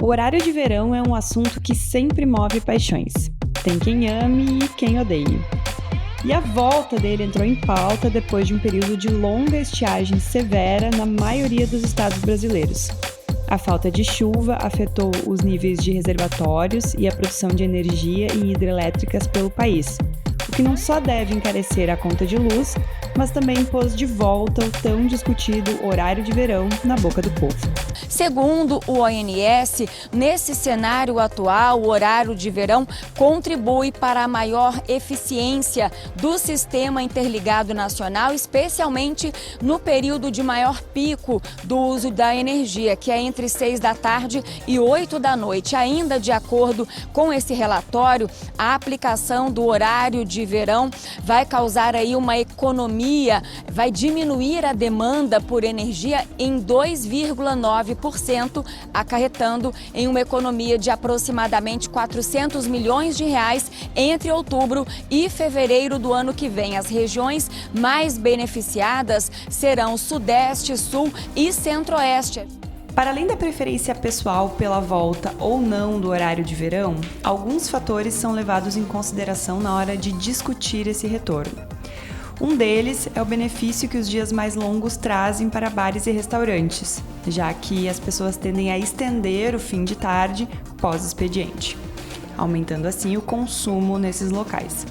O horário de verão é um assunto que sempre move paixões. Tem quem ame e quem odeie. E a volta dele entrou em pauta depois de um período de longa estiagem severa na maioria dos estados brasileiros. A falta de chuva afetou os níveis de reservatórios e a produção de energia em hidrelétricas pelo país, o que não só deve encarecer a conta de luz, mas também pôs de volta o tão discutido horário de verão na boca do povo. Segundo o ONS, nesse cenário atual, o horário de verão contribui para a maior eficiência do sistema interligado nacional, especialmente no período de maior pico do uso da energia, que é entre 6 da tarde e 8 da noite. Ainda de acordo com esse relatório, a aplicação do horário de verão vai causar aí uma economia, vai diminuir a demanda por energia em 2,9%, acarretando em uma economia de aproximadamente 400 milhões de reais entre outubro e fevereiro do ano que vem. As regiões mais beneficiadas serão Sudeste, Sul e Centro-Oeste. Para além da preferência pessoal pela volta ou não do horário de verão, alguns fatores são levados em consideração na hora de discutir esse retorno. Um deles é o benefício que os dias mais longos trazem para bares e restaurantes, já que as pessoas tendem a estender o fim de tarde pós-expediente, aumentando assim o consumo nesses locais.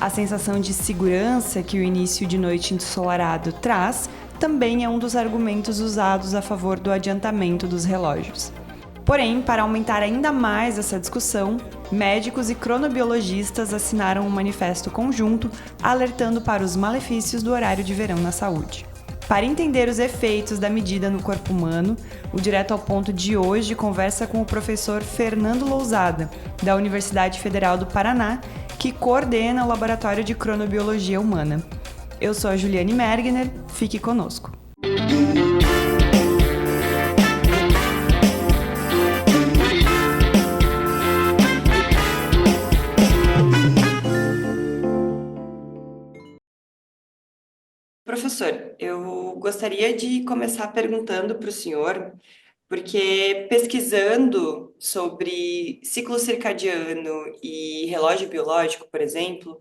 A sensação de segurança que o início de noite ensolarado traz também é um dos argumentos usados a favor do adiantamento dos relógios. Porém, para aumentar ainda mais essa discussão, médicos e cronobiologistas assinaram um manifesto conjunto alertando para os malefícios do horário de verão na saúde. Para entender os efeitos da medida no corpo humano, o Direto ao Ponto de hoje conversa com o professor Fernando Lousada, da Universidade Federal do Paraná, que coordena o Laboratório de Cronobiologia Humana. Eu sou a Juliane Mergner, fique conosco. Professor, eu gostaria de começar perguntando para o senhor, porque pesquisando sobre ciclo circadiano e relógio biológico, por exemplo,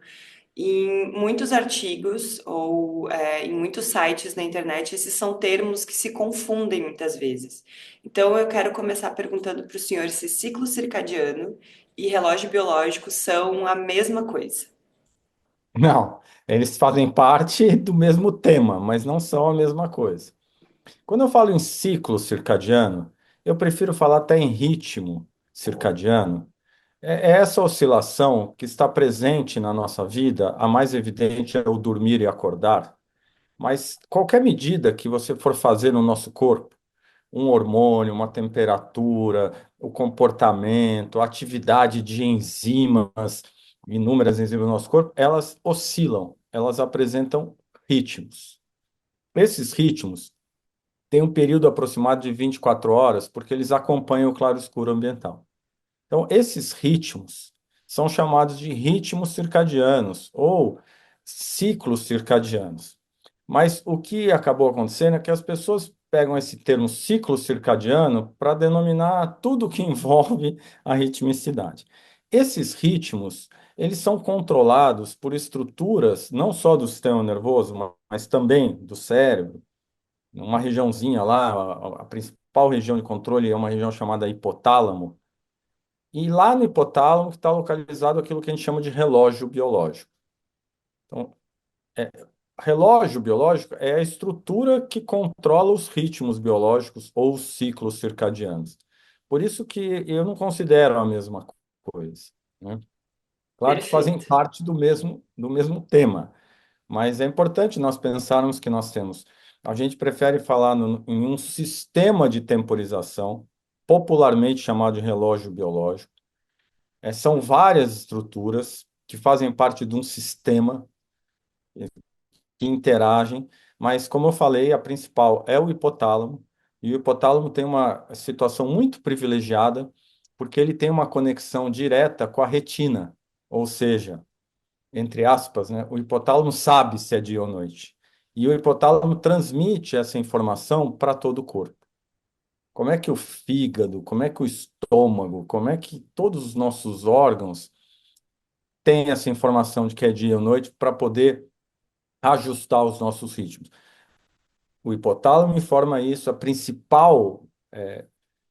em muitos artigos ou em muitos sites na internet, esses são termos que se confundem muitas vezes. Então, eu quero começar perguntando para o senhor se ciclo circadiano e relógio biológico são a mesma coisa. Não, eles fazem parte do mesmo tema, mas não são a mesma coisa. Quando eu falo em ciclo circadiano, eu prefiro falar até em ritmo circadiano. É essa oscilação que está presente na nossa vida, a mais evidente é o dormir e acordar, mas qualquer medida que você for fazer no nosso corpo, um hormônio, uma temperatura, o comportamento, a atividade de enzimas, inúmeras enzimas no nosso corpo, elas oscilam, elas apresentam ritmos. Esses ritmos têm um período aproximado de 24 horas, porque eles acompanham o claro-escuro ambiental. Então, esses ritmos são chamados de ritmos circadianos ou ciclos circadianos. Mas o que acabou acontecendo é que as pessoas pegam esse termo ciclo circadiano para denominar tudo que envolve a ritmicidade. Esses ritmos, eles são controlados por estruturas não só do sistema nervoso, mas também do cérebro. Uma regiãozinha lá, a principal região de controle é uma região chamada hipotálamo. E lá no hipotálamo que está localizado aquilo que a gente chama de relógio biológico. Então, relógio biológico é a estrutura que controla os ritmos biológicos ou os ciclos circadianos. Por isso que eu não considero a mesma coisa, né? Claro que fazem Perfeito. parte do mesmo tema, mas é importante nós pensarmos que nós temos. A gente prefere falar em um sistema de temporização, popularmente chamado de relógio biológico. São várias estruturas que fazem parte de um sistema que interagem, mas como eu falei, a principal é o hipotálamo, e o hipotálamo tem uma situação muito privilegiada, porque ele tem uma conexão direta com a retina, ou seja, entre aspas, né, o hipotálamo sabe se é dia ou noite. E o hipotálamo transmite essa informação para todo o corpo. como é que o fígado, como é que o estômago, como é que todos os nossos órgãos têm essa informação de que é dia ou noite para poder ajustar os nossos ritmos. O hipotálamo informa isso, a principal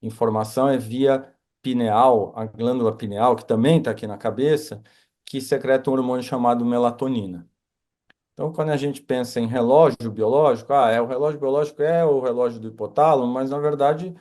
informação é via pineal, a glândula pineal, que também está aqui na cabeça, que secreta um hormônio chamado melatonina. Então, quando a gente pensa em relógio biológico, o relógio biológico é o relógio do hipotálamo, mas na verdade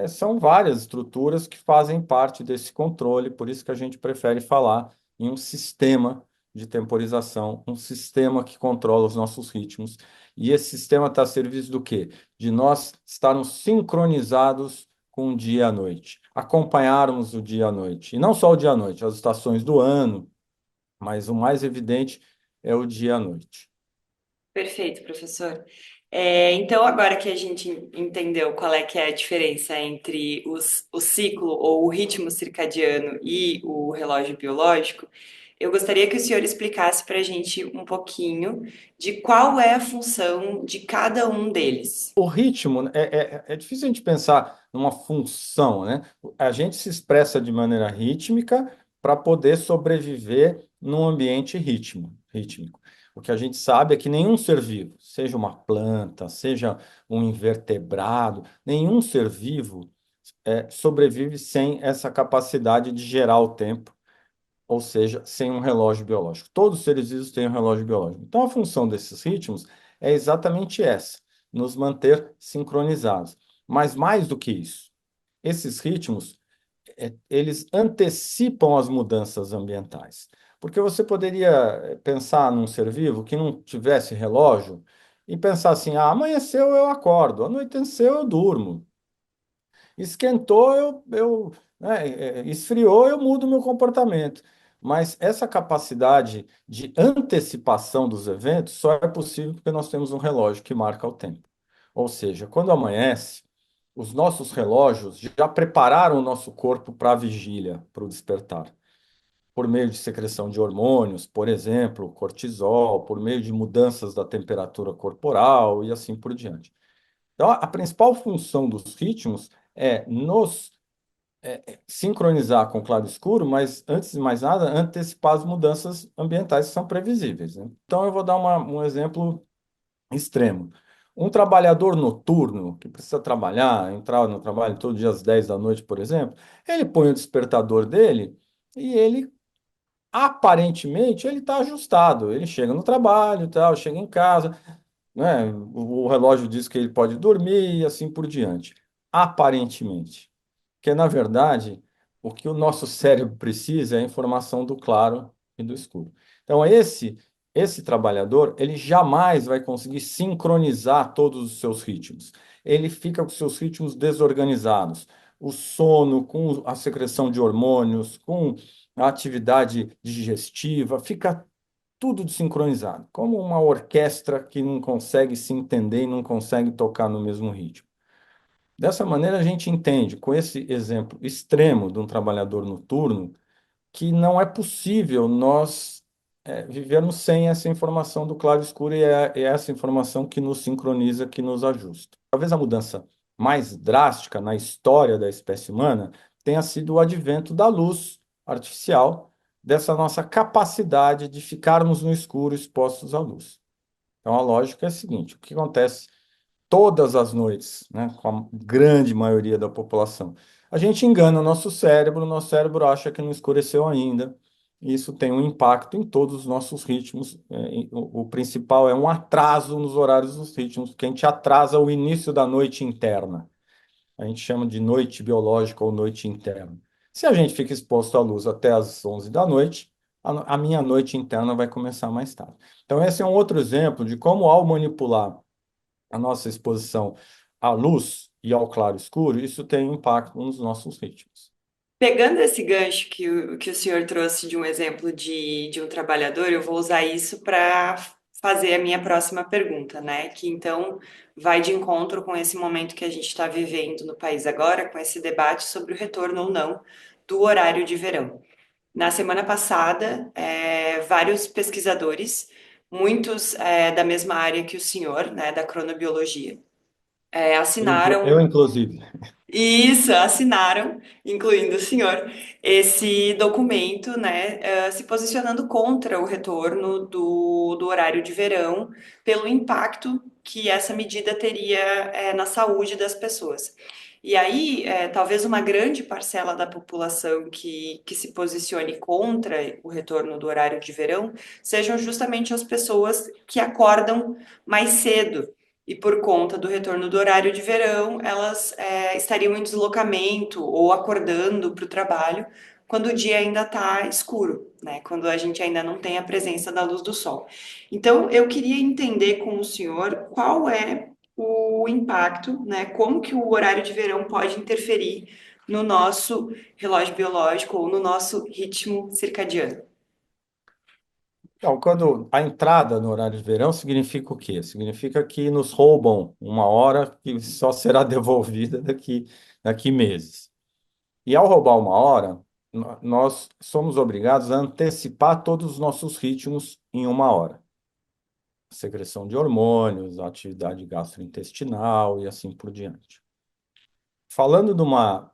são várias estruturas que fazem parte desse controle, por isso que a gente prefere falar em um sistema de temporização, um sistema que controla os nossos ritmos. E esse sistema está a serviço do quê? De nós estarmos sincronizados com o dia à noite, acompanharmos o dia à noite. E não só o dia à noite, as estações do ano, mas o mais evidente é o dia à noite. Perfeito, professor. Então, agora que a gente entendeu qual é que é a diferença entre o ciclo ou o ritmo circadiano e o relógio biológico, eu gostaria que o senhor explicasse para a gente um pouquinho de qual é a função de cada um deles. O ritmo, né, é difícil a gente pensar numa função, né? A gente se expressa de maneira rítmica para poder sobreviver num ambiente rítmico. O que a gente sabe é que nenhum ser vivo, seja uma planta, seja um invertebrado, nenhum ser vivo sobrevive sem essa capacidade de gerar o tempo, ou seja, sem um relógio biológico. Todos os seres vivos têm um relógio biológico. Então, a função desses ritmos é exatamente essa, nos manter sincronizados. Mas mais do que isso, esses ritmos, eles antecipam as mudanças ambientais. Porque você poderia pensar num ser vivo que não tivesse relógio e pensar assim: amanheceu, eu acordo, anoiteceu, eu durmo. Esquentou, esfriou, eu mudo meu comportamento. Mas essa capacidade de antecipação dos eventos só é possível porque nós temos um relógio que marca o tempo. Ou seja, quando amanhece, os nossos relógios já prepararam o nosso corpo para a vigília, para o despertar. Por meio de secreção de hormônios, por exemplo, cortisol, por meio de mudanças da temperatura corporal e assim por diante. Então, a principal função dos ritmos é nos sincronizar com o claro e escuro, mas antes de mais nada, antecipar as mudanças ambientais que são previsíveis, né? Então, eu vou dar um exemplo extremo. Um trabalhador noturno que precisa trabalhar, entrar no trabalho todo dia às 10 da noite, por exemplo, ele põe o despertador dele e ele aparentemente ele está ajustado. Ele chega no trabalho, e tal, chega em casa, né? O relógio diz que ele pode dormir e assim por diante. Aparentemente. Porque, na verdade, o que o nosso cérebro precisa é a informação do claro e do escuro. Então, esse trabalhador, ele jamais vai conseguir sincronizar todos os seus ritmos. Ele fica com seus ritmos desorganizados. O sono, com a secreção de hormônios, com a atividade digestiva, fica tudo desincronizado, como uma orquestra que não consegue se entender e não consegue tocar no mesmo ritmo. Dessa maneira, a gente entende, com esse exemplo extremo de um trabalhador noturno, que não é possível nós vivermos sem essa informação do claro e escuro e é essa informação que nos sincroniza, que nos ajusta. Talvez a mudança mais drástica na história da espécie humana tenha sido o advento da luz artificial, dessa nossa capacidade de ficarmos no escuro expostos à luz. Então, a lógica é a seguinte: o que acontece todas as noites, né, com a grande maioria da população? A gente engana o nosso cérebro acha que não escureceu ainda, e isso tem um impacto em todos os nossos ritmos. O principal é um atraso nos horários dos ritmos, que a gente atrasa o início da noite interna. A gente chama de noite biológica ou noite interna. Se a gente fica exposto à luz até às 11 da noite, a minha noite interna vai começar mais tarde. Então, esse é um outro exemplo de como, ao manipular a nossa exposição à luz e ao claro escuro, isso tem impacto nos nossos ritmos. Pegando esse gancho que o senhor trouxe de um exemplo de um trabalhador, eu vou usar isso para fazer a minha próxima pergunta, né? Que então vai de encontro com esse momento que a gente está vivendo no país agora, com esse debate sobre o retorno ou não do horário de verão. Na semana passada, vários pesquisadores, muitos da mesma área que o senhor, né, da cronobiologia, assinaram. Eu, inclusive. Isso, assinaram, incluindo o senhor, esse documento, né, se posicionando contra o retorno do horário de verão, pelo impacto que essa medida teria, na saúde das pessoas. E aí, talvez uma grande parcela da população que se posicione contra o retorno do horário de verão sejam justamente as pessoas que acordam mais cedo e por conta do retorno do horário de verão, elas estariam em deslocamento ou acordando para o trabalho quando o dia ainda está escuro, né? Quando a gente ainda não tem a presença da luz do sol. Então, eu queria entender com o senhor qual é o impacto, né? Como que o horário de verão pode interferir no nosso relógio biológico ou no nosso ritmo circadiano. Então, quando a entrada no horário de verão significa o quê? Significa que nos roubam uma hora que só será devolvida daqui meses. E ao roubar uma hora, nós somos obrigados a antecipar todos os nossos ritmos em uma hora. Secreção de hormônios, atividade gastrointestinal e assim por diante. Falando de uma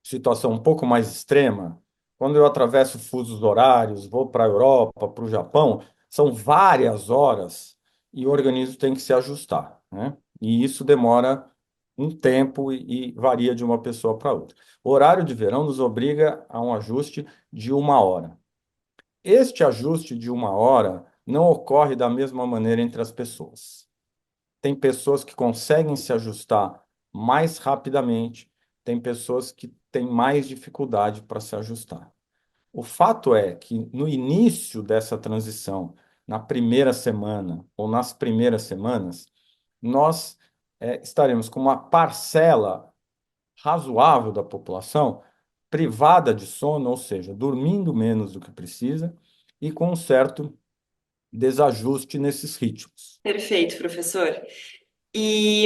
situação um pouco mais extrema, quando eu atravesso fusos horários, vou para a Europa, para o Japão, são várias horas e o organismo tem que se ajustar, né? E isso demora um tempo e varia de uma pessoa para outra. O horário de verão nos obriga a um ajuste de uma hora. Este ajuste de uma hora não ocorre da mesma maneira entre as pessoas. Tem pessoas que conseguem se ajustar mais rapidamente, tem pessoas que têm mais dificuldade para se ajustar. O fato é que no início dessa transição, na primeira semana ou nas primeiras semanas, nós estaremos com uma parcela razoável da população privada de sono, ou seja, dormindo menos do que precisa e com um certo desajuste nesses ritmos. Perfeito, professor. E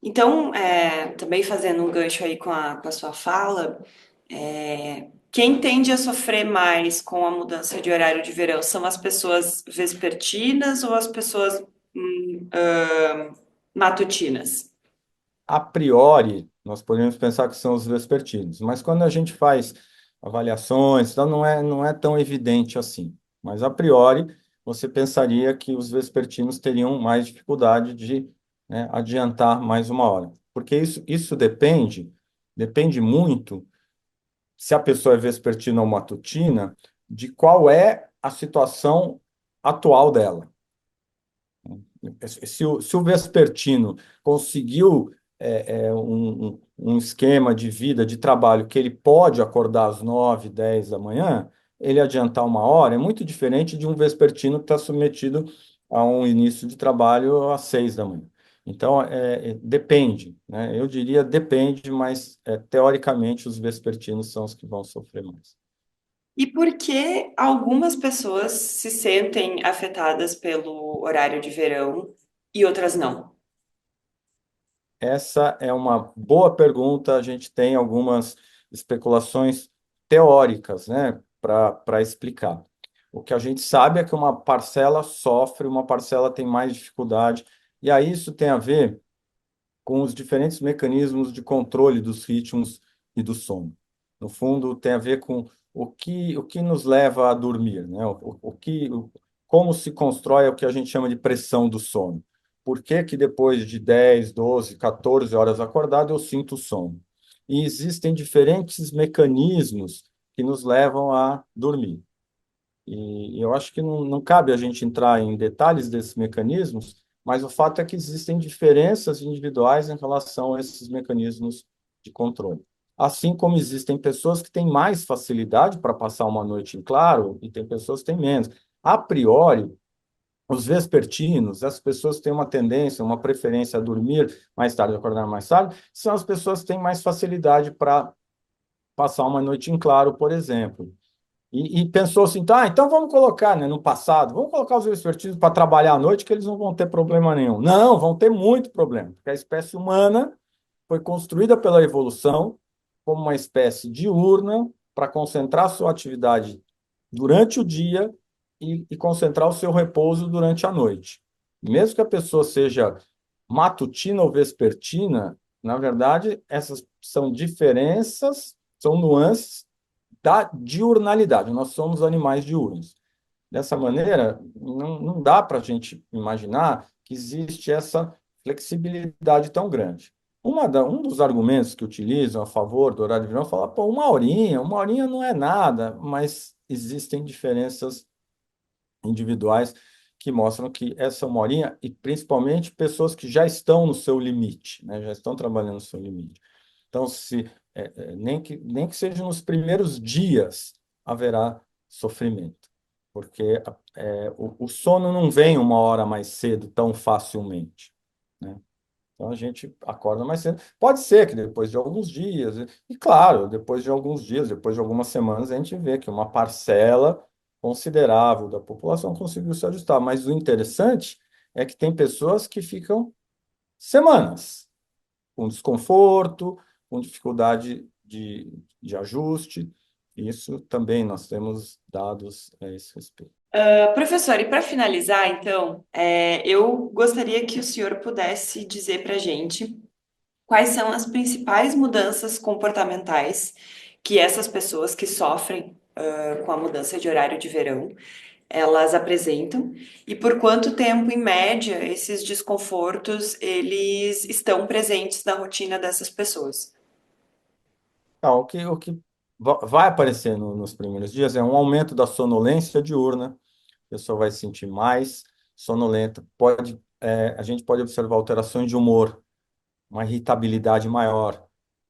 então, também fazendo um gancho aí com a sua fala, quem tende a sofrer mais com a mudança de horário de verão são as pessoas vespertinas ou as pessoas matutinas? A priori, nós podemos pensar que são os vespertinos, mas quando a gente faz avaliações, então não é tão evidente assim. Mas a priori, você pensaria que os vespertinos teriam mais dificuldade de, né, adiantar mais uma hora. Porque isso depende muito, se a pessoa é vespertina ou matutina, de qual é a situação atual dela. Se o vespertino conseguiu um esquema de vida, de trabalho, que ele pode acordar às 9, 10 da manhã, ele adiantar uma hora é muito diferente de um vespertino que está submetido a um início de trabalho às 6 da manhã. Então, depende, né? Eu diria depende, mas teoricamente os vespertinos são os que vão sofrer mais. E por que algumas pessoas se sentem afetadas pelo horário de verão e outras não? Essa é uma boa pergunta. A gente tem algumas especulações teóricas, né, para explicar. O que a gente sabe é que uma parcela sofre, uma parcela tem mais dificuldade, e aí isso tem a ver com os diferentes mecanismos de controle dos ritmos e do sono. No fundo, tem a ver com o que nos leva a dormir, né? Como se constrói o que a gente chama de pressão do sono. Por que que depois de 10, 12, 14 horas acordado eu sinto sono? E existem diferentes mecanismos que nos levam a dormir. E eu acho que não cabe a gente entrar em detalhes desses mecanismos, mas o fato é que existem diferenças individuais em relação a esses mecanismos de controle. Assim como existem pessoas que têm mais facilidade para passar uma noite em claro e tem pessoas que têm menos. A priori, os vespertinos, as pessoas que têm uma tendência, uma preferência a dormir mais tarde, acordar mais tarde, são as pessoas que têm mais facilidade para passar uma noite em claro, por exemplo. E pensou assim, tá, então vamos colocar, né, no passado, vamos colocar os vespertinos para trabalhar à noite, que eles não vão ter problema nenhum. Não, vão ter muito problema, porque a espécie humana foi construída pela evolução como uma espécie diurna para concentrar sua atividade durante o dia e concentrar o seu repouso durante a noite. Mesmo que a pessoa seja matutina ou vespertina, na verdade, essas são diferenças, são nuances da diurnalidade. Nós somos animais diurnos. Dessa maneira, não dá para a gente imaginar que existe essa flexibilidade tão grande. Um dos argumentos que utilizam a favor do horário de verão é falar, pô, uma horinha não é nada, mas existem diferenças individuais que mostram que essa uma horinha, e principalmente pessoas que já estão no seu limite, né, já estão trabalhando no seu limite. Então, nem que seja nos primeiros dias haverá sofrimento, porque o sono não vem uma hora mais cedo tão facilmente, né? Então a gente acorda mais cedo. Pode ser que depois de alguns dias, e claro, depois de alguns dias, depois de algumas semanas, a gente vê que uma parcela considerável da população conseguiu se ajustar. Mas o interessante é que tem pessoas que ficam semanas com desconforto, com dificuldade de ajuste. Isso também nós temos dados a esse respeito. Professor, e para finalizar, então, eu gostaria que o senhor pudesse dizer para a gente quais são as principais mudanças comportamentais que essas pessoas que sofrem, com a mudança de horário de verão, elas apresentam e por quanto tempo, em média, esses desconfortos eles estão presentes na rotina dessas pessoas. Então, vai aparecer nos primeiros dias é um aumento da sonolência diurna, a pessoa vai se sentir mais sonolenta, a gente pode observar alterações de humor, uma irritabilidade maior,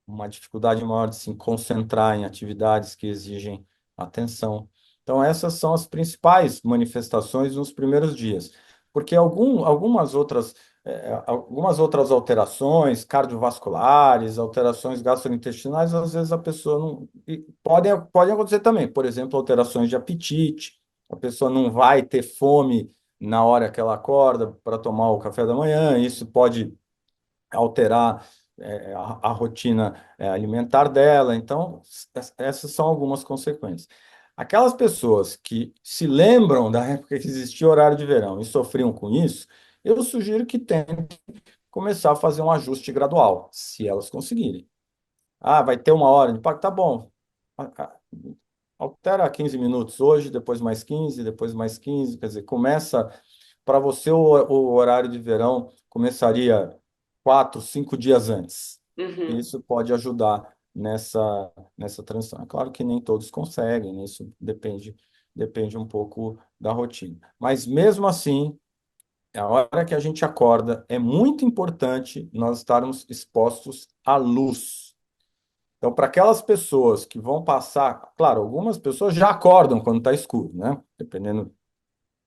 uma dificuldade maior de se concentrar em atividades que exigem atenção. Então, essas são as principais manifestações nos primeiros dias, porque algumas outras alterações cardiovasculares, alterações gastrointestinais, às vezes a pessoa não. Podem acontecer também, por exemplo, alterações de apetite, a pessoa não vai ter fome na hora que ela acorda para tomar o café da manhã, isso pode alterar a rotina alimentar dela. Então, essas são algumas consequências. Aquelas pessoas que se lembram da época que existia horário de verão e sofriam com isso, eu sugiro que tentem começar a fazer um ajuste gradual, se elas conseguirem. Ah, vai ter uma hora de impacto, tá bom. A- a- Altera 15 minutos hoje, depois mais 15, depois mais 15. Quer dizer, começa. Para você, o horário de verão começaria 4, 5 dias antes. Uhum. Isso pode ajudar nessa transição. É claro que nem todos conseguem, né? Isso depende um pouco da rotina. Mas mesmo assim, a hora que a gente acorda, é muito importante nós estarmos expostos à luz. Então, para aquelas pessoas que vão passar, claro, algumas pessoas já acordam quando está escuro, né? Dependendo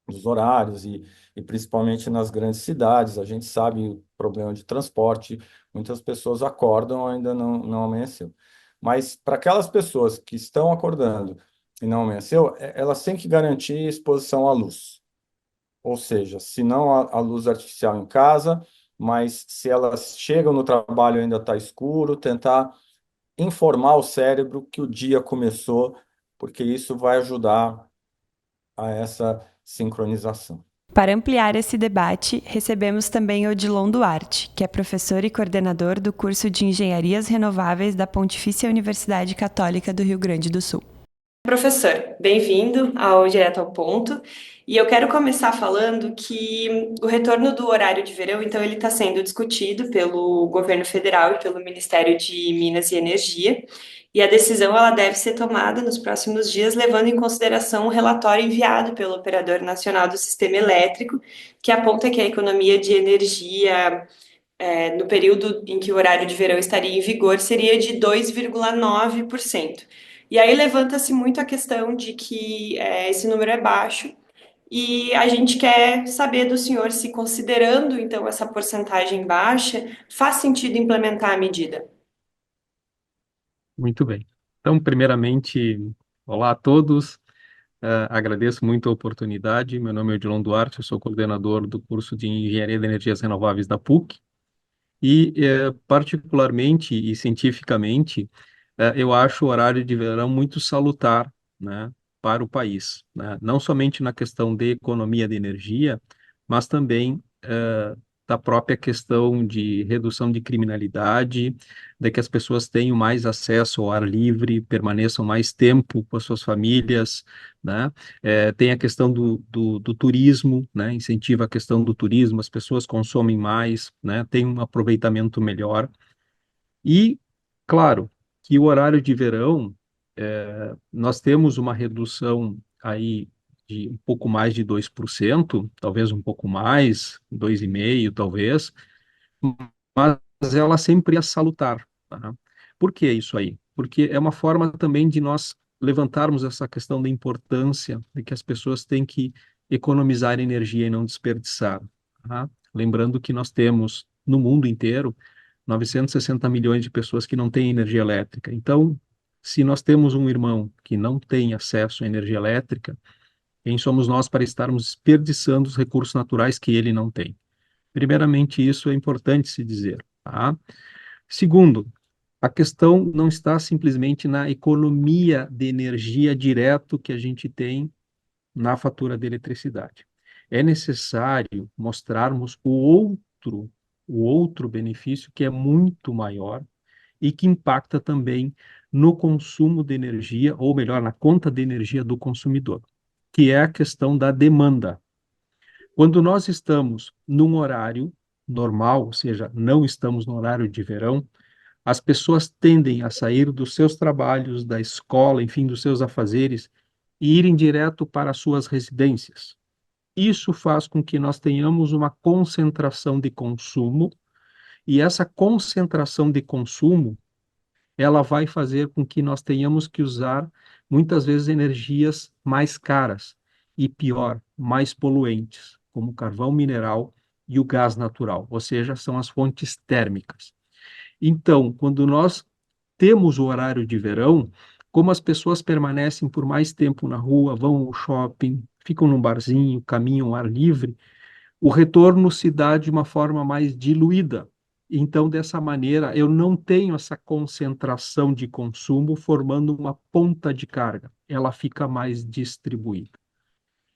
dos horários e principalmente nas grandes cidades, a gente sabe o problema de transporte, muitas pessoas acordam ainda não amanheceu. Mas para aquelas pessoas que estão acordando e não amanheceu, elas têm que garantir exposição à luz. Ou seja, se não a luz artificial em casa, mas se elas chegam no trabalho e ainda está escuro, tentar informar o cérebro que o dia começou, porque isso vai ajudar a essa sincronização. Para ampliar esse debate, recebemos também Odilon Duarte, que é professor e coordenador do curso de Engenharias Renováveis da Pontifícia Universidade Católica do Rio Grande do Sul. Professor, bem-vindo ao Direto ao Ponto. E eu quero começar falando que o retorno do horário de verão, então, ele está sendo discutido pelo governo federal e pelo Ministério de Minas e Energia. E a decisão ela deve ser tomada nos próximos dias, levando em consideração o relatório enviado pelo Operador Nacional do Sistema Elétrico, que aponta que a economia de energia no período em que o horário de verão estaria em vigor, seria de 2,9%. E aí levanta-se muito a questão de que esse número é baixo e a gente quer saber do senhor se, considerando então essa porcentagem baixa, faz sentido implementar a medida. Muito bem. Então, primeiramente, olá a todos. Agradeço muito a oportunidade. Meu nome é Odilon Duarte, eu sou coordenador do curso de Engenharia de Energias Renováveis da PUC. E, particularmente e cientificamente, eu acho o horário de verão muito salutar, né, para o país, né? Não somente na questão de economia de energia, mas também da própria questão de redução de criminalidade, de que as pessoas tenham mais acesso ao ar livre, permaneçam mais tempo com as suas famílias, né? Tem a questão do turismo, né? Incentiva a questão do turismo, as pessoas consomem mais, né? Tem um aproveitamento melhor. E, claro, que o horário de verão, nós temos uma redução aí de um pouco mais de 2%, talvez um pouco mais, 2,5%, talvez, mas ela sempre é salutar, tá? Por que isso aí? Porque é uma forma também de nós levantarmos essa questão da importância de que as pessoas têm que economizar energia e não desperdiçar, tá? Lembrando que nós temos no mundo inteiro 960 milhões de pessoas que não têm energia elétrica. Então, se nós temos um irmão que não tem acesso à energia elétrica, quem somos nós para estarmos desperdiçando os recursos naturais que ele não tem? Primeiramente, isso é importante se dizer, tá? Segundo, a questão não está simplesmente na economia de energia direto que a gente tem na fatura de eletricidade. É necessário mostrarmos o outro benefício que é muito maior e que impacta também no consumo de energia, ou melhor, na conta de energia do consumidor, que é a questão da demanda. Quando nós estamos num horário normal, ou seja, não estamos no horário de verão, as pessoas tendem a sair dos seus trabalhos, da escola, enfim, dos seus afazeres, e irem direto para as suas residências. Isso faz com que nós tenhamos uma concentração de consumo, e essa concentração de consumo, ela vai fazer com que nós tenhamos que usar muitas vezes energias mais caras e pior, mais poluentes, como o carvão mineral e o gás natural, ou seja, são as fontes térmicas. Então, quando nós temos o horário de verão, como as pessoas permanecem por mais tempo na rua, vão ao shopping, ficam num barzinho, caminham ao ar livre, o retorno se dá de uma forma mais diluída. Então, dessa maneira, eu não tenho essa concentração de consumo formando uma ponta de carga, ela fica mais distribuída.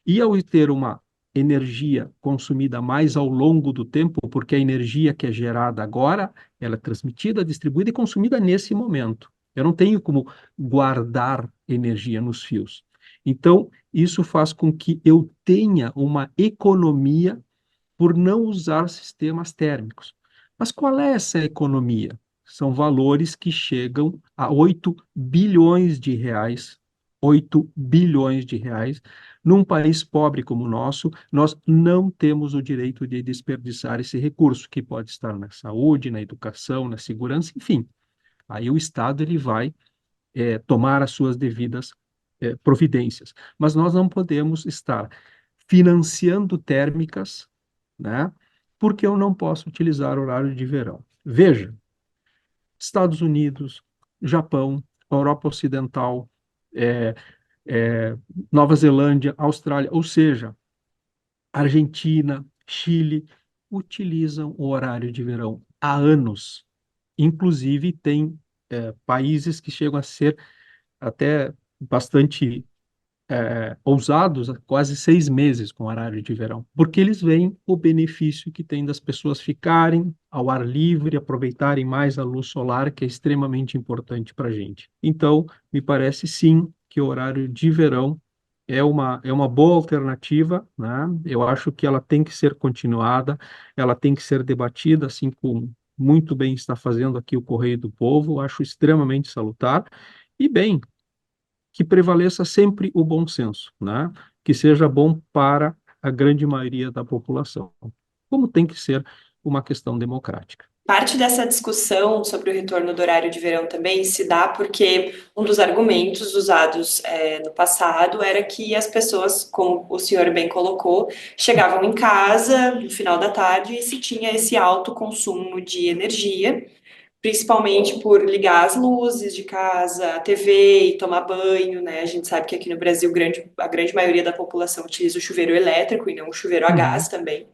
E ao ter uma energia consumida mais ao longo do tempo, porque a energia que é gerada agora, ela é transmitida, distribuída e consumida nesse momento. Eu não tenho como guardar energia nos fios. Então, isso faz com que eu tenha uma economia por não usar sistemas térmicos. Mas qual é essa economia? São valores que chegam a 8 bilhões de reais. 8 bilhões de reais. Num país pobre como o nosso, nós não temos o direito de desperdiçar esse recurso, que pode estar na saúde, na educação, na segurança, enfim. Aí o Estado ele vai tomar as suas devidas providências. Mas nós não podemos estar financiando térmicas, né? Porque eu não posso utilizar horário de verão. Veja, Estados Unidos, Japão, Europa Ocidental, é, é, Nova Zelândia, Austrália, ou seja, Argentina, Chile, utilizam o horário de verão há anos. Inclusive, tem países que chegam a ser até bastante ousados há quase 6 meses com horário de verão, porque eles veem o benefício que tem das pessoas ficarem ao ar livre, aproveitarem mais a luz solar, que é extremamente importante para a gente. Então, me parece sim que o horário de verão é uma boa alternativa, né? Eu acho que ela tem que ser continuada, ela tem que ser debatida, assim como muito bem está fazendo aqui o Correio do Povo, acho extremamente salutar. E bem, que prevaleça sempre o bom senso, né? Que seja bom para a grande maioria da população, como tem que ser uma questão democrática. Parte dessa discussão sobre o retorno do horário de verão também se dá porque um dos argumentos usados no passado era que as pessoas, como o senhor bem colocou, chegavam em casa no final da tarde e se tinha esse alto consumo de energia, principalmente por ligar as luzes de casa, a TV e tomar banho, né? A gente sabe que aqui no Brasil a grande maioria da população utiliza o chuveiro elétrico e não o chuveiro a gás Uhum, também.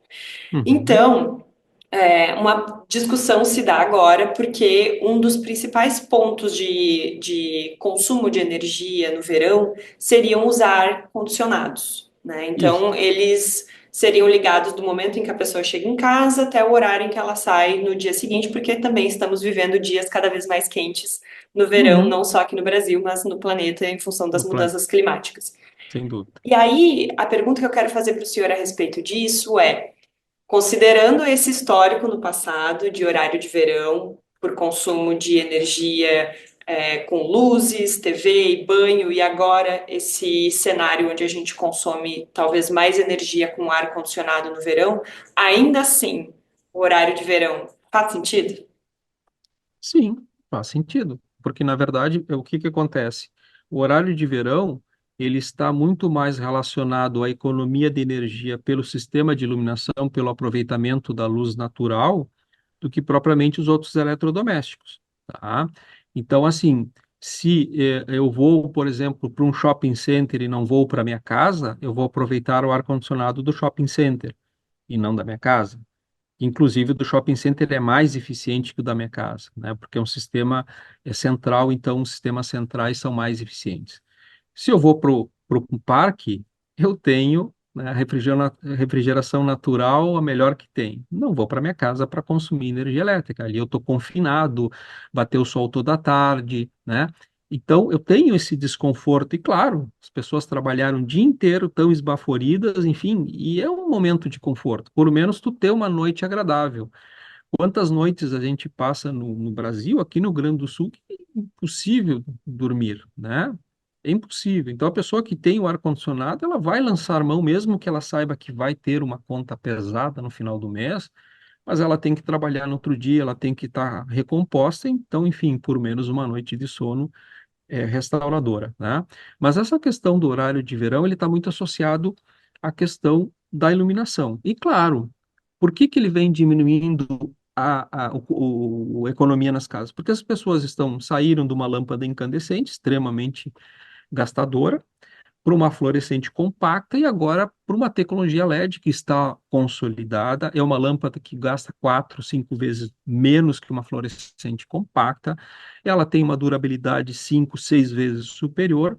uhum, Então, uma discussão se dá agora porque um dos principais pontos de consumo de energia no verão seriam os ar-condicionados, né? isso. Então, eles seriam ligados do momento em que a pessoa chega em casa até o horário em que ela sai no dia seguinte, porque também estamos vivendo dias cada vez mais quentes no verão, Uhum. não só aqui no Brasil, mas no planeta em função das No planeta, mudanças climáticas. sem dúvida. E aí, a pergunta que eu quero fazer para o senhor a respeito disso é: considerando esse histórico no passado de horário de verão, por consumo de energia com luzes, TV e banho, e agora esse cenário onde a gente consome talvez mais energia com ar-condicionado no verão, ainda assim, o horário de verão faz sentido? Sim, faz sentido, porque na verdade, o que que acontece? O horário de verão, ele está muito mais relacionado à economia de energia pelo sistema de iluminação, pelo aproveitamento da luz natural, do que propriamente os outros eletrodomésticos, tá? Então, assim, se eu vou, por exemplo, para um shopping center e não vou para minha casa, eu vou aproveitar o ar-condicionado do shopping center e não da minha casa. Inclusive, o do shopping center é mais eficiente que o da minha casa, né? Porque é um sistema central, então os sistemas centrais são mais eficientes. Se eu vou para o parque, eu tenho, né, a refrigeração natural a melhor que tem. Não vou para minha casa para consumir energia elétrica. Ali eu estou confinado, bateu o sol toda a tarde, né? Então eu tenho esse desconforto. E claro, as pessoas trabalharam o dia inteiro, tão esbaforidas, enfim, e é um momento de conforto. Por menos tu ter uma noite agradável. Quantas noites a gente passa no Brasil, aqui no Rio Grande do Sul, que é impossível dormir, né? É impossível. Então, a pessoa que tem o ar-condicionado, ela vai lançar mão, mesmo que ela saiba que vai ter uma conta pesada no final do mês, mas ela tem que trabalhar no outro dia, ela tem que estar recomposta, então, enfim, por menos uma noite de sono é restauradora, né? Mas essa questão do horário de verão, ele está muito associado à questão da iluminação. E claro, por que que ele vem diminuindo a economia nas casas? Porque as pessoas saíram de uma lâmpada incandescente, extremamente gastadora, para uma fluorescente compacta e agora para uma tecnologia LED que está consolidada. É uma lâmpada que gasta 4, 5 vezes menos que uma fluorescente compacta. Ela tem uma durabilidade 5, 6 vezes superior.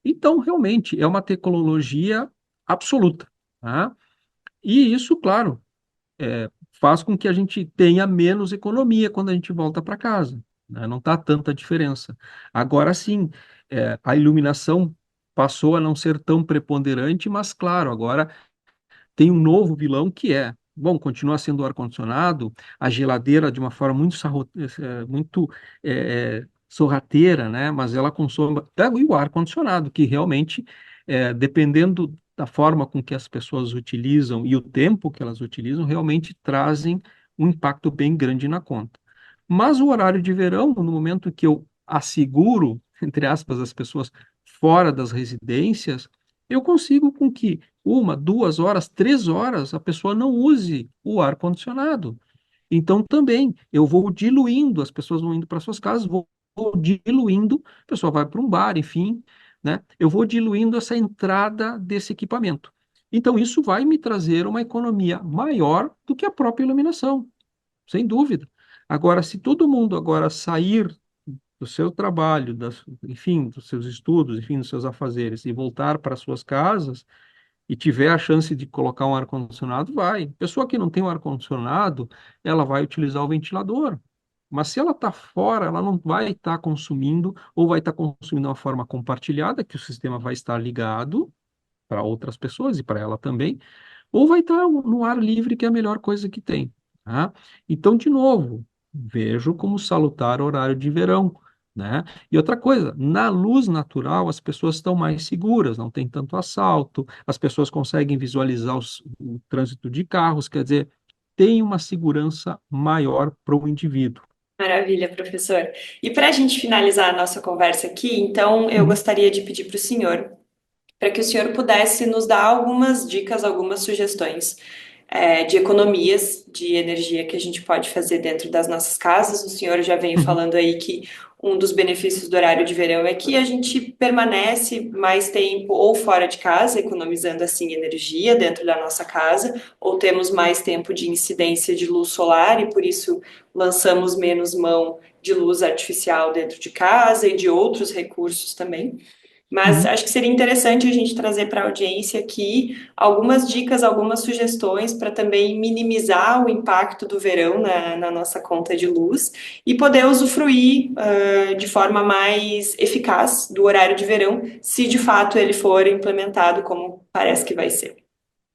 Então, realmente, é uma tecnologia absoluta, tá? E isso, claro, faz com que a gente tenha menos economia quando a gente volta para casa, né? Não está tanta diferença. Agora sim, a iluminação passou a não ser tão preponderante, mas claro, agora tem um novo vilão que é, bom, continua sendo o ar-condicionado, a geladeira de uma forma muito sorrateira, né? Mas ela consome, e o ar-condicionado, que realmente, dependendo da forma com que as pessoas utilizam e o tempo que elas utilizam, realmente trazem um impacto bem grande na conta. Mas o horário de verão, no momento que eu asseguro, entre aspas, as pessoas fora das residências, eu consigo com que 1, 2 horas, 3 horas, a pessoa não use o ar-condicionado. Então, também, eu vou diluindo, as pessoas vão indo para suas casas, vou diluindo, a pessoa vai para um bar, enfim, né? Eu vou diluindo essa entrada desse equipamento. Então, isso vai me trazer uma economia maior do que a própria iluminação, sem dúvida. Agora, se todo mundo agora sair do seu trabalho, enfim, dos seus estudos, enfim, dos seus afazeres, e voltar para suas casas, e tiver a chance de colocar um ar-condicionado, vai. Pessoa que não tem um ar-condicionado, ela vai utilizar o ventilador. Mas se ela está fora, ela não vai estar consumindo, ou vai estar consumindo de uma forma compartilhada, que o sistema vai estar ligado para outras pessoas e para ela também, ou vai estar no ar livre, que é a melhor coisa que tem, tá? Então, de novo, vejo como salutar o horário de verão, né? E outra coisa, na luz natural as pessoas estão mais seguras, não tem tanto assalto, as pessoas conseguem visualizar o trânsito de carros, quer dizer, tem uma segurança maior para o indivíduo. Maravilha, professor. E para a gente finalizar a nossa conversa aqui, então eu Uhum, gostaria de pedir para o senhor para que o senhor pudesse nos dar algumas dicas, algumas sugestões de economias de energia que a gente pode fazer dentro das nossas casas. O senhor já veio uhum, falando aí que um dos benefícios do horário de verão é que a gente permanece mais tempo ou fora de casa, economizando assim energia dentro da nossa casa, ou temos mais tempo de incidência de luz solar e por isso lançamos menos mão de luz artificial dentro de casa e de outros recursos também. Mas Uhum, acho que seria interessante a gente trazer para a audiência aqui algumas dicas, algumas sugestões para também minimizar o impacto do verão na nossa conta de luz e poder usufruir de forma mais eficaz do horário de verão, se de fato ele for implementado como parece que vai ser.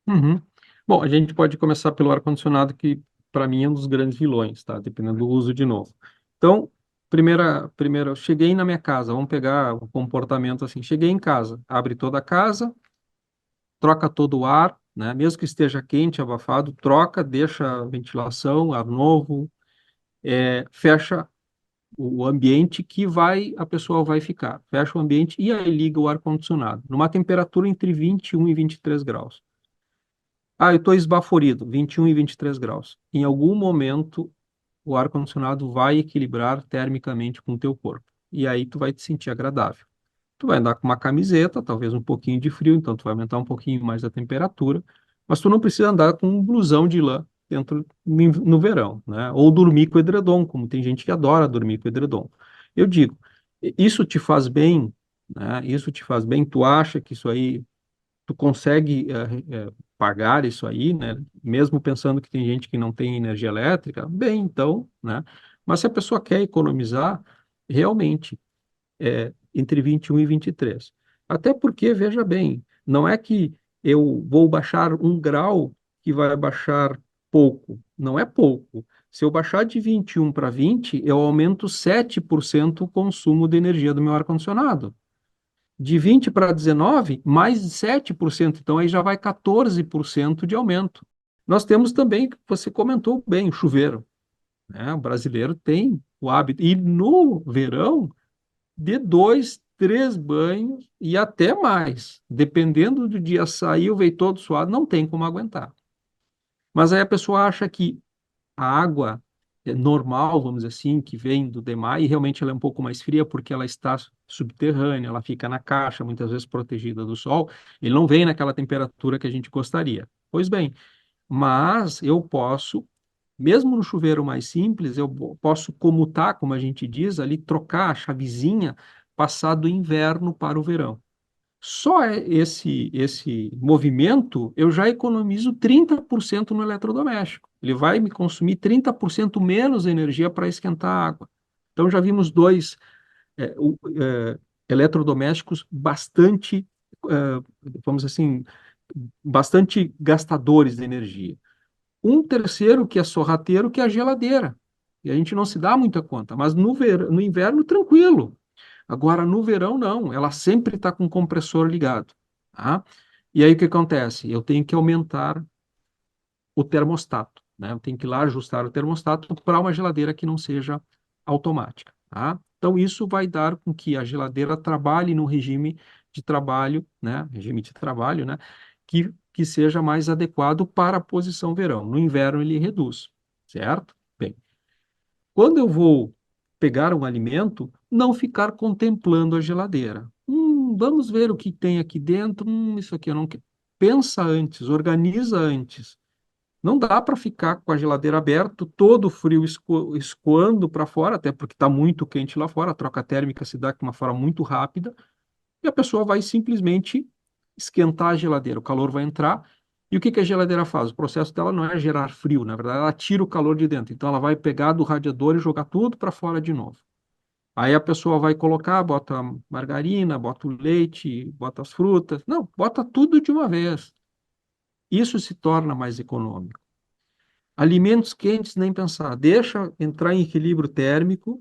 uhum. Bom, a gente pode começar pelo ar-condicionado, que para mim é um dos grandes vilões, tá? Dependendo do uso de novo. Então, eu cheguei na minha casa, vamos pegar o comportamento assim. Cheguei em casa, abre toda a casa, troca todo o ar, né? Mesmo que esteja quente, abafado, troca, deixa a ventilação, ar novo, fecha o ambiente que a pessoa vai ficar. Fecha o ambiente e aí liga o ar-condicionado, numa temperatura entre 21 e 23 graus. Ah, eu estou esbaforido, 21 e 23 graus. Em algum momento, o ar-condicionado vai equilibrar termicamente com o teu corpo. E aí tu vai te sentir agradável. Tu vai andar com uma camiseta, talvez um pouquinho de frio, então tu vai aumentar um pouquinho mais a temperatura, mas tu não precisa andar com um blusão de lã no verão, né? Ou dormir com edredom, como tem gente que adora dormir com edredom. Eu digo, isso te faz bem, né? Isso te faz bem, tu acha que isso aí tu consegue pagar isso aí, né? Mesmo pensando que tem gente que não tem energia elétrica, bem, então, né? Mas se a pessoa quer economizar, realmente entre 21 e 23. Até porque, veja bem, não é que eu vou baixar 1 grau que vai baixar pouco. Não é pouco. Se eu baixar de 21 para 20, eu aumento 7% o consumo de energia do meu ar-condicionado. De 20 para 19, mais 7%. Então aí já vai 14% de aumento. Nós temos também, você comentou bem, o chuveiro, né? O brasileiro tem o hábito. E no verão, de 2, 3 banhos e até mais. Dependendo do dia, saiu, veio todo suado, não tem como aguentar. Mas aí a pessoa acha que a água normal, vamos dizer assim, que vem do Demai, e realmente ela é um pouco mais fria porque ela está subterrânea, ela fica na caixa, muitas vezes protegida do sol, ele não vem naquela temperatura que a gente gostaria. Pois bem, mas eu posso, mesmo no chuveiro mais simples, eu posso comutar, como a gente diz, ali, trocar a chavezinha, passar do inverno para o verão. Só esse movimento eu já economizo 30% no eletrodoméstico. Ele vai me consumir 30% menos energia para esquentar a água. Então já vimos dois eletrodomésticos bastante, vamos dizer assim, bastante gastadores de energia. Um terceiro que é sorrateiro, que é a geladeira. E a gente não se dá muita conta, mas no inverno, tranquilo. Agora, no verão, não. Ela sempre está com o compressor ligado. Tá? E aí, o que acontece? Eu tenho que aumentar o termostato. Né? Eu tenho que ir lá ajustar o termostato para uma geladeira que não seja automática. Tá? Então, isso vai dar com que a geladeira trabalhe no regime de trabalho, né? Que seja mais adequado para a posição verão. No inverno, ele reduz, certo? Bem, quando eu vou pegar um alimento, não ficar contemplando a geladeira. Vamos ver o que tem aqui dentro. Isso aqui eu não quero. Pensa antes, organiza antes. Não dá para ficar com a geladeira aberta, todo o frio escoando para fora, até porque está muito quente lá fora, a troca térmica se dá de uma forma muito rápida, e a pessoa vai simplesmente esquentar a geladeira. O calor vai entrar. E o que que a geladeira faz? O processo dela não é gerar frio, na verdade, ela tira o calor de dentro. Então, ela vai pegar do radiador e jogar tudo para fora de novo. Aí a pessoa vai colocar, bota margarina, bota o leite, bota as frutas. Não, bota tudo de uma vez. Isso se torna mais econômico. Alimentos quentes, nem pensar. Deixa entrar em equilíbrio térmico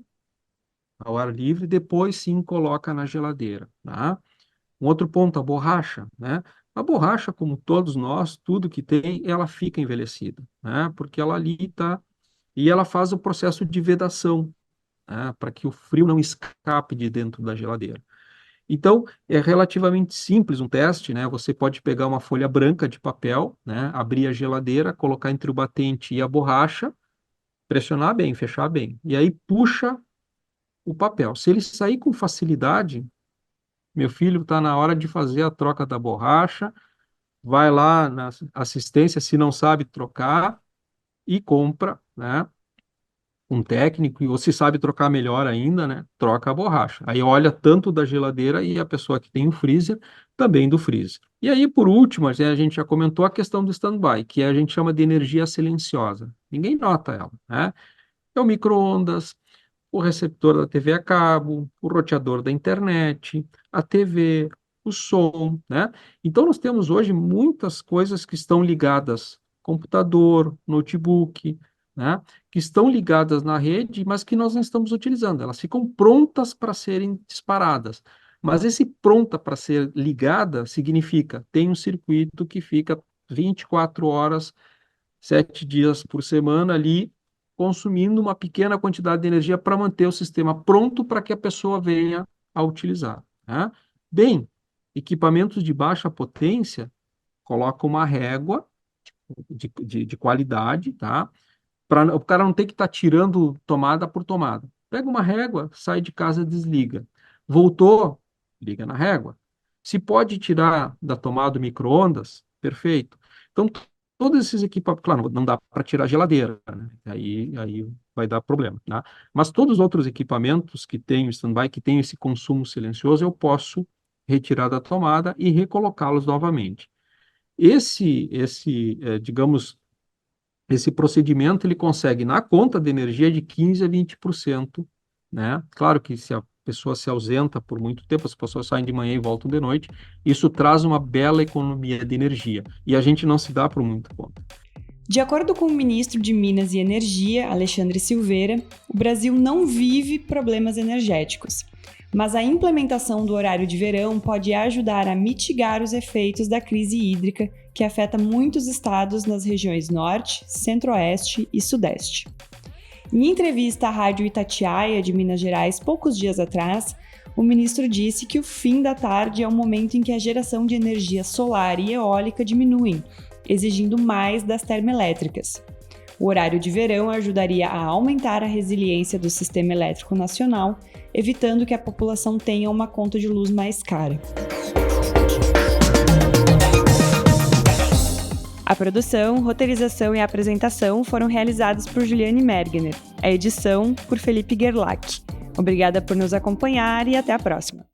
ao ar livre, depois sim coloca na geladeira, tá? Um outro ponto, a borracha, né? A borracha, como todos nós, tudo que tem, ela fica envelhecida, né? Porque ela ali está e ela faz o processo de vedação, né? Para que o frio não escape de dentro da geladeira. Então, é relativamente simples um teste, né? Você pode pegar uma folha branca de papel, né? Abrir a geladeira, colocar entre o batente e a borracha, pressionar bem, fechar bem, e aí puxa o papel. Se ele sair com facilidade, meu filho está na hora de fazer a troca da borracha, vai lá na assistência, se não sabe trocar, e compra, né, um técnico e você sabe trocar melhor ainda, né? Troca a borracha. Aí olha tanto da geladeira e a pessoa que tem o freezer, também do freezer. E aí, por último, a gente já comentou a questão do standby, que a gente chama de energia silenciosa. Ninguém nota ela, né? É o micro-ondas, o receptor da TV a cabo, o roteador da internet, a TV, o som, né? Então, nós temos hoje muitas coisas que estão ligadas, computador, notebook, né? Que estão ligadas na rede, mas que nós não estamos utilizando. Elas ficam prontas para serem disparadas. Mas esse pronta para ser ligada significa tem um circuito que fica 24 horas, 7 dias por semana ali, consumindo uma pequena quantidade de energia para manter o sistema pronto para que a pessoa venha a utilizar, né? Bem, equipamentos de baixa potência colocam uma régua de qualidade, tá? Para o cara não ter que estar tirando tomada por tomada. Pega uma régua, sai de casa, desliga. Voltou, liga na régua. Se pode tirar da tomada o micro-ondas, perfeito. Então, todos esses equipamentos, claro, não dá para tirar a geladeira, né? Aí vai dar problema, né? Mas todos os outros equipamentos que têm o standby, que têm esse consumo silencioso, eu posso retirar da tomada e recolocá-los novamente. Digamos, esse procedimento ele consegue na conta de energia de 15 a 20%, né? Claro que se a pessoa se ausenta por muito tempo, as pessoas saem de manhã e voltam de noite, isso traz uma bela economia de energia e a gente não se dá por muito conta. De acordo com o ministro de Minas e Energia, Alexandre Silveira, o Brasil não vive problemas energéticos, mas a implementação do horário de verão pode ajudar a mitigar os efeitos da crise hídrica que afeta muitos estados nas regiões Norte, Centro-Oeste e Sudeste. Em entrevista à Rádio Itatiaia de Minas Gerais poucos dias atrás, o ministro disse que o fim da tarde é o momento em que a geração de energia solar e eólica diminuem, exigindo mais das termoelétricas. O horário de verão ajudaria a aumentar a resiliência do sistema elétrico nacional, evitando que a população tenha uma conta de luz mais cara. A produção, roteirização e apresentação foram realizadas por Juliane Mergener. A edição por Felipe Gerlach. Obrigada por nos acompanhar e até a próxima.